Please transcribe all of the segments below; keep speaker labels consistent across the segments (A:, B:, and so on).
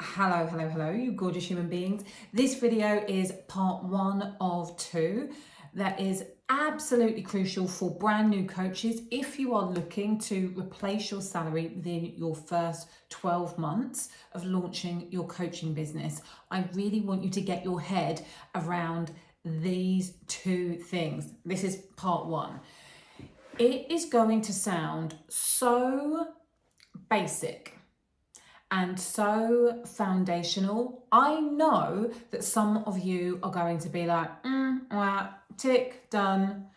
A: Hello, hello, hello, you gorgeous human beings. This video is part 1 of 2 that is absolutely crucial for brand new coaches if you are looking to replace your salary within your first 12 months of launching your coaching business. I really want you to get your head around these 2 things. This is part 1. It is going to sound so basic and so foundational. I know that some of you are going to be like, well, tick, done.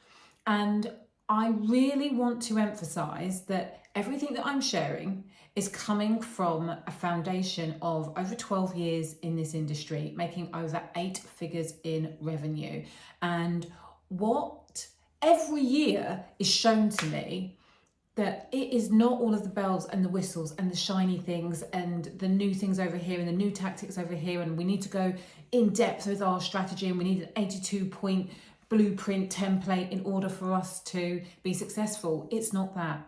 A: And I really want to emphasize that everything that I'm sharing is coming from a foundation of over 12 years in this industry, making over 8 figures in revenue. And what every year is shown to me that it is not all of the bells and the whistles and the shiny things and the new things over here and the new tactics over here, and we need to go in depth with our strategy and we need an 82-point blueprint template in order for us to be successful. It's not that.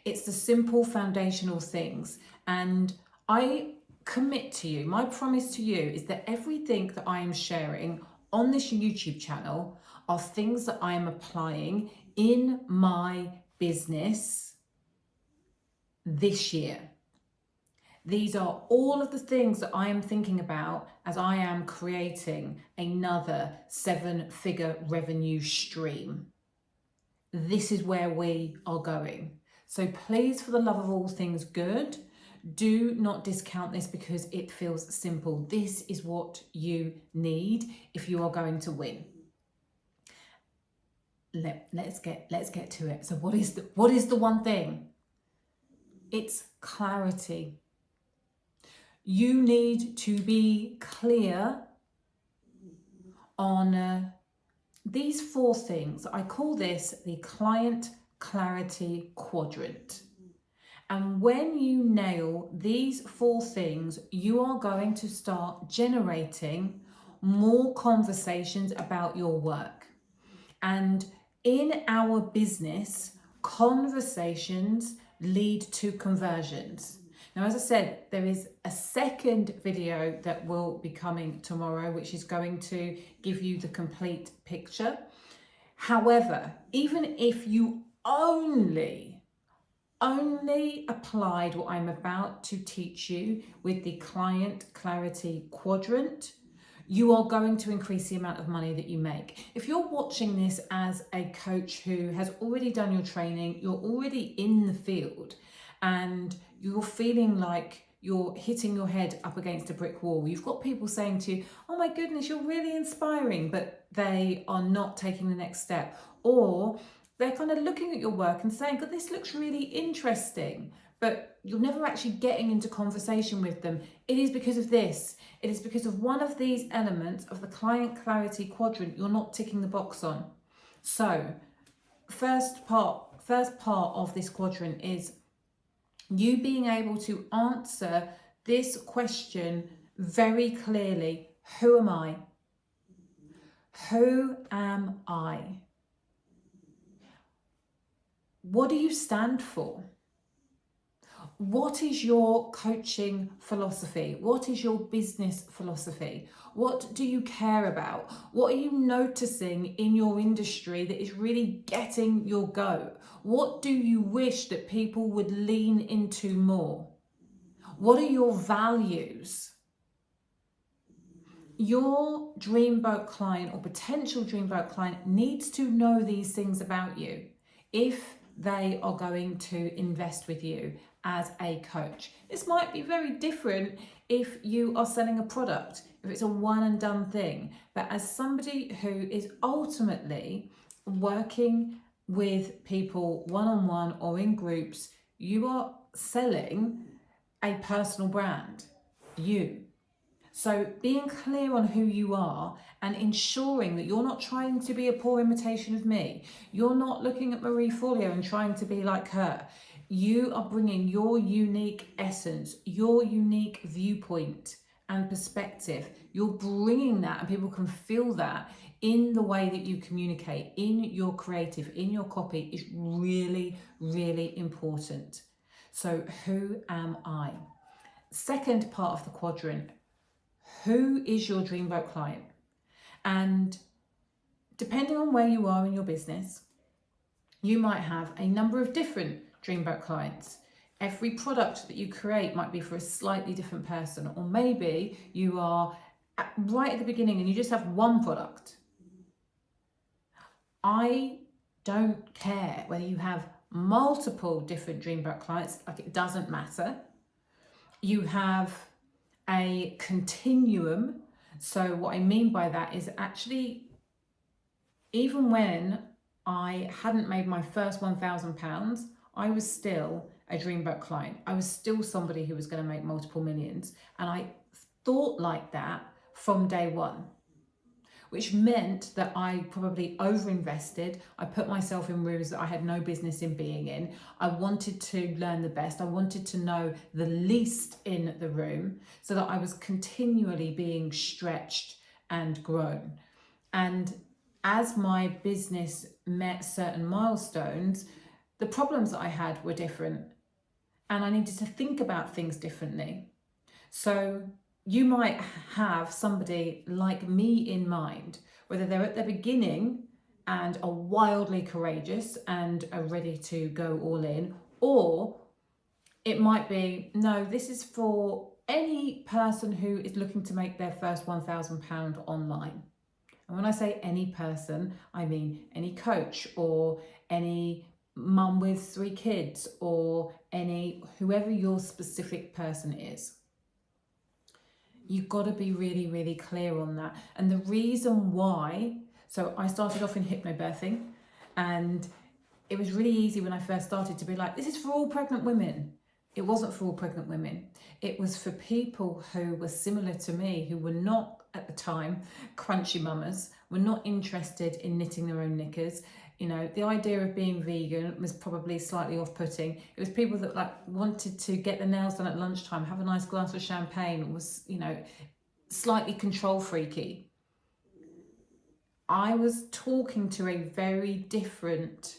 A: It's the simple foundational things. And I commit to you, my promise to you is that everything that I am sharing on this YouTube channel are things that I am applying in my business this year. These are all of the things that I am thinking about as I am creating another 7-figure revenue stream. This is where we are going. So please, for the love of all things good, do not discount this because it feels simple. This is what you need if you are going to win. Let's get to it. So what is the one thing? It's clarity. You need to be clear on these 4 things. I call this the client clarity quadrant. And when you nail these 4 things, you are going to start generating more conversations about your work. And in our business, conversations lead to conversions. Now, as I said, there is a second video that will be coming tomorrow, which is going to give you the complete picture. However, even if you only applied what I'm about to teach you with the client clarity quadrant, you are going to increase the amount of money that you make. If you're watching this as a coach who has already done your training, you're already in the field, and you're feeling like you're hitting your head up against a brick wall, you've got people saying to you, oh my goodness, you're really inspiring, but they are not taking the next step. Or they're kind of looking at your work and saying, God, this looks really interesting, but you're never actually getting into conversation with them. It is because of this. It is because of one of these elements of the client clarity quadrant you're not ticking the box on. So first part of this quadrant is you being able to answer this question very clearly. Who am I? Who am I? What do you stand for? What is your coaching philosophy? What is your business philosophy? What do you care about? What are you noticing in your industry that is really getting your goat? What do you wish that people would lean into more? What are your values? Your dreamboat client or potential dreamboat client needs to know these things about you if they are going to invest with you as a coach. This might be very different if you are selling a product, if it's a one and done thing, but as somebody who is ultimately working with people one-on-one or in groups, you are selling a personal brand, you. So being clear on who you are and ensuring that you're not trying to be a poor imitation of me. You're not looking at Marie Forleo and trying to be like her. You are bringing your unique essence, your unique viewpoint and perspective. You're bringing that, and people can feel that in the way that you communicate, in your creative, in your copy is really, really important. So who am I? Second part of the quadrant, who is your dreamboat client? And depending on where you are in your business, you might have a number of different dreamboat clients. Every product that you create might be for a slightly different person, or maybe you are right at the beginning and you just have one product. I don't care whether you have multiple different dreamboat clients, like it doesn't matter. You have a continuum. So what I mean by that is actually, even when I hadn't made my first £1,000, I was still a dreamboat client. I was still somebody who was going to make multiple millions. And I thought like that from day one, which meant that I probably overinvested. I put myself in rooms that I had no business in being in. I wanted to learn the best. I wanted to know the least in the room so that I was continually being stretched and grown. And as my business met certain milestones, the problems that I had were different and I needed to think about things differently. So you might have somebody like me in mind, whether they're at the beginning and are wildly courageous and are ready to go all in, or it might be, no, this is for any person who is looking to make their first £1,000 online. And when I say any person, I mean any coach or any mum with 3 kids or whoever your specific person is. You've got to be really, really clear on that. And the reason why, so I started off in hypnobirthing, and it was really easy when I first started to be like, this is for all pregnant women. It wasn't for all pregnant women. It was for people who were similar to me, who were not, at the time, crunchy mamas, were not interested in knitting their own knickers. You know, the idea of being vegan was probably slightly off-putting. It was people that like wanted to get their nails done at lunchtime, have a nice glass of champagne, was, you know, slightly control freaky. I was talking to a very different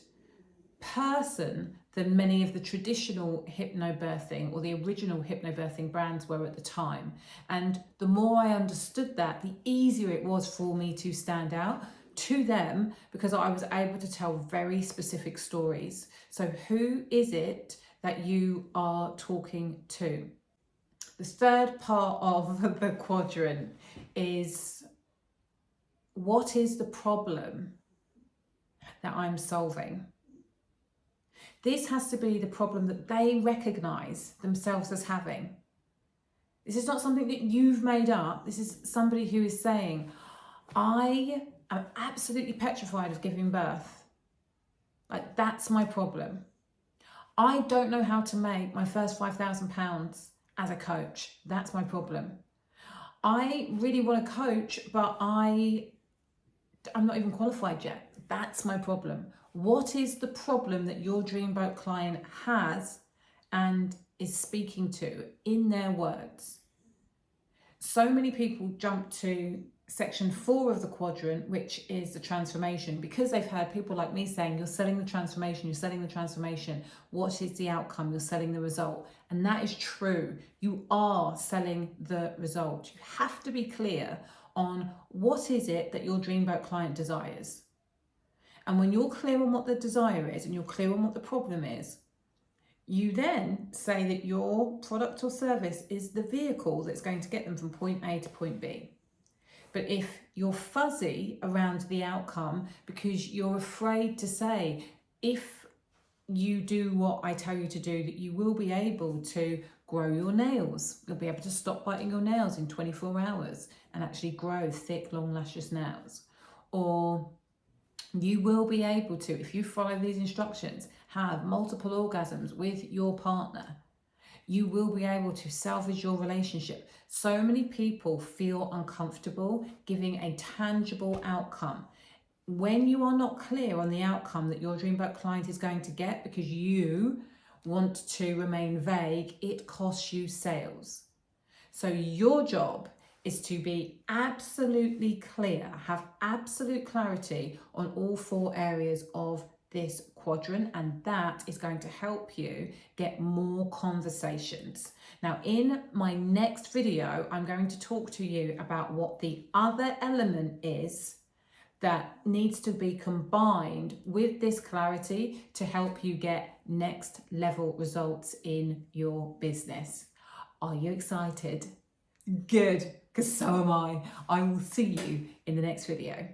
A: person than many of the traditional hypnobirthing or the original hypnobirthing brands were at the time. And the more I understood that, the easier it was for me to stand out to them, because I was able to tell very specific stories. So who is it that you are talking to? The third part of the quadrant is, what is the problem that I'm solving? This has to be the problem that they recognize themselves as having. This is not something that you've made up. This is somebody who is saying, I am absolutely petrified of giving birth. Like, that's my problem. I don't know how to make my first £5,000 as a coach. That's my problem. I really want to coach, but I'm not even qualified yet. That's my problem. What is the problem that your dreamboat client has and is speaking to in their words? So many people jump to section 4 of the quadrant, which is the transformation, because they've heard people like me saying, you're selling the transformation, you're selling the transformation. What is the outcome? You're selling the result. And that is true. You are selling the result. You have to be clear on what is it that your dreamboat client desires. And when you're clear on what the desire is and you're clear on what the problem is, you then say that your product or service is the vehicle that's going to get them from point A to point B. But if you're fuzzy around the outcome because you're afraid to say, if you do what I tell you to do, that you will be able to grow your nails. You'll be able to stop biting your nails in 24 hours and actually grow thick, long, luscious nails. Or you will be able to, if you follow these instructions, have multiple orgasms with your partner. You will be able to salvage your relationship. So many people feel uncomfortable giving a tangible outcome. When you are not clear on the outcome that your dreamboat client is going to get because you want to remain vague, it costs you sales. So your job is to be absolutely clear, have absolute clarity on all 4 areas of this quadrant, and that is going to help you get more conversations. Now, in my next video, I'm going to talk to you about what the other element is that needs to be combined with this clarity to help you get next level results in your business. Are you excited? Good, because so am I. I will see you in the next video.